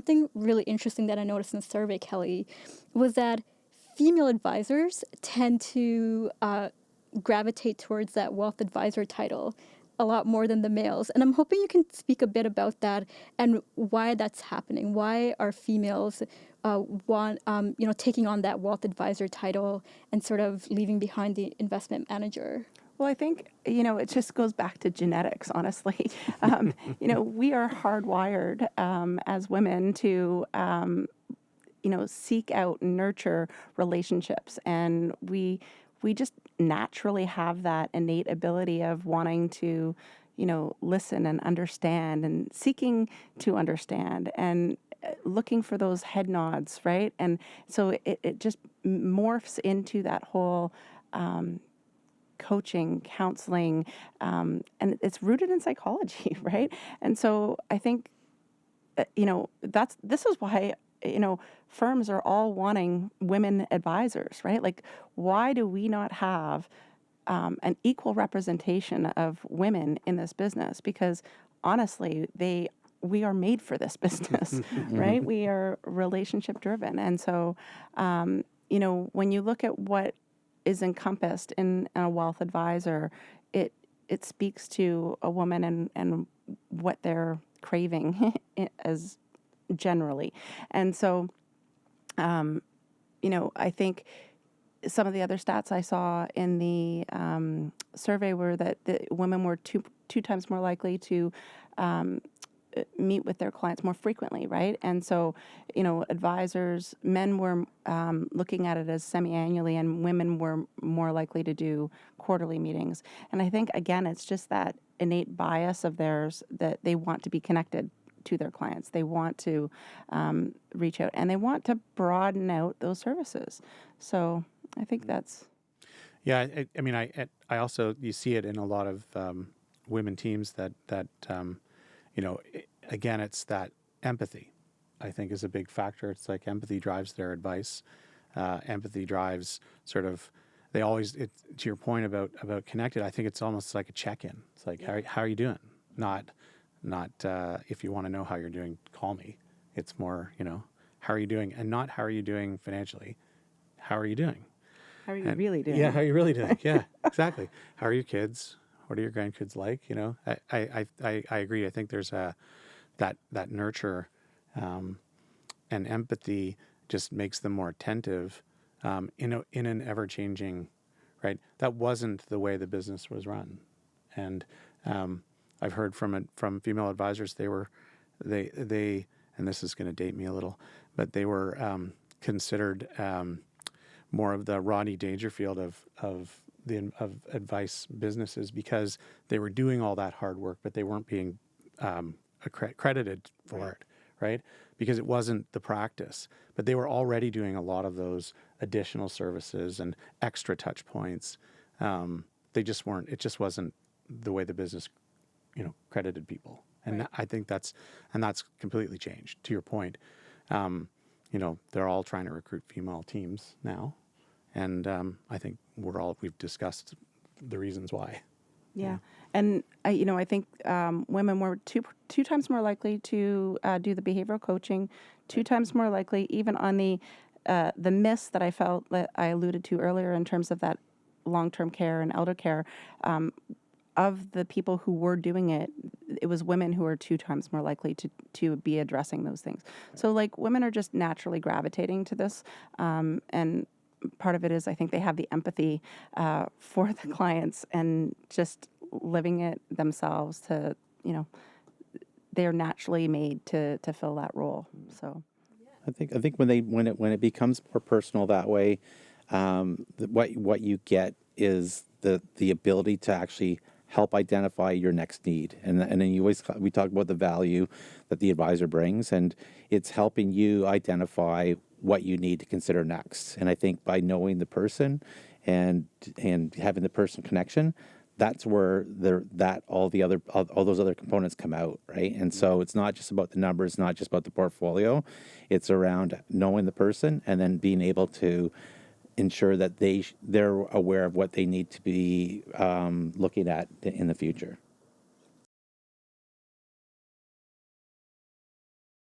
something really interesting that I noticed in the survey, Kelly, was that female advisors tend to gravitate towards that wealth advisor title a lot more than the males. And I'm hoping you can speak a bit about that and why that's happening. Why are females taking on that wealth advisor title and sort of leaving behind the investment manager? Well, I think, it just goes back to genetics, honestly. We are hardwired as women to, seek out and nurture relationships. And we just naturally have that innate ability of wanting to, listen and understand and seeking to understand and looking for those head nods, right? And so it just morphs into that whole coaching, counseling, and it's rooted in psychology, right? And so I think, this is why, firms are all wanting women advisors, right? Like, why do we not have an equal representation of women in this business? Because honestly, we are made for this business, right? We are relationship driven. And so, when you look at what is encompassed in a wealth advisor, it speaks to a woman and what they're craving as generally. And so, I think some of the other stats I saw in the survey were that the women were two times more likely to meet with their clients more frequently, right? And so, advisors, men were looking at it as semi-annually, and women were more likely to do quarterly meetings. And I think, again, it's just that innate bias of theirs that they want to be connected to their clients. They want to reach out, and they want to broaden out those services. So I think that's... Yeah, I also, you see it in a lot of women teams that again, it's that empathy, I think, is a big factor. It's like empathy drives their advice. Empathy drives sort of, to your point about connected, I think it's almost like a check-in. It's like, how are you doing? Not if you want to know how you're doing, call me. It's more, how are you doing? And not how are you doing financially? How are you doing? How are you really doing? Yeah, how are you really doing? Yeah, exactly. How are your kids? What are your grandkids like? I agree. I think there's that nurture and empathy just makes them more attentive in an ever changing, right? That wasn't the way the business was run, and I've heard from female advisors they and this is going to date me a little, but they were considered more of the Rodney Dangerfield of advice businesses because they were doing all that hard work, but they weren't being credited for it, right? Because it wasn't the practice, but they were already doing a lot of those additional services and extra touch points. They just weren't. It just wasn't the way the business, credited people, and right. I think that's completely changed. To your point, they're all trying to recruit female teams now. And I think we've discussed the reasons why. Yeah. And, I think women were two times more likely to do the behavioral coaching, two times more likely, even on the miss that I felt that I alluded to earlier in terms of that long-term care and elder care. Of the people who were doing it, it was women who were two times more likely to be addressing those things. Right. So, like, women are just naturally gravitating to this, and part of it is I think they have the empathy for the clients and just living it themselves to, they're naturally made to fill that role. So I think when it becomes more personal that way, what you get is the ability to actually help identify your next need. And then we talk about the value that the advisor brings, and it's helping you identify what you need to consider next. And I think by knowing the person and having the personal connection, that's where all those other components come out, right? And so it's not just about the numbers, not just about the portfolio. It's around knowing the person and then being able to ensure that they're aware of what they need to be looking at in the future.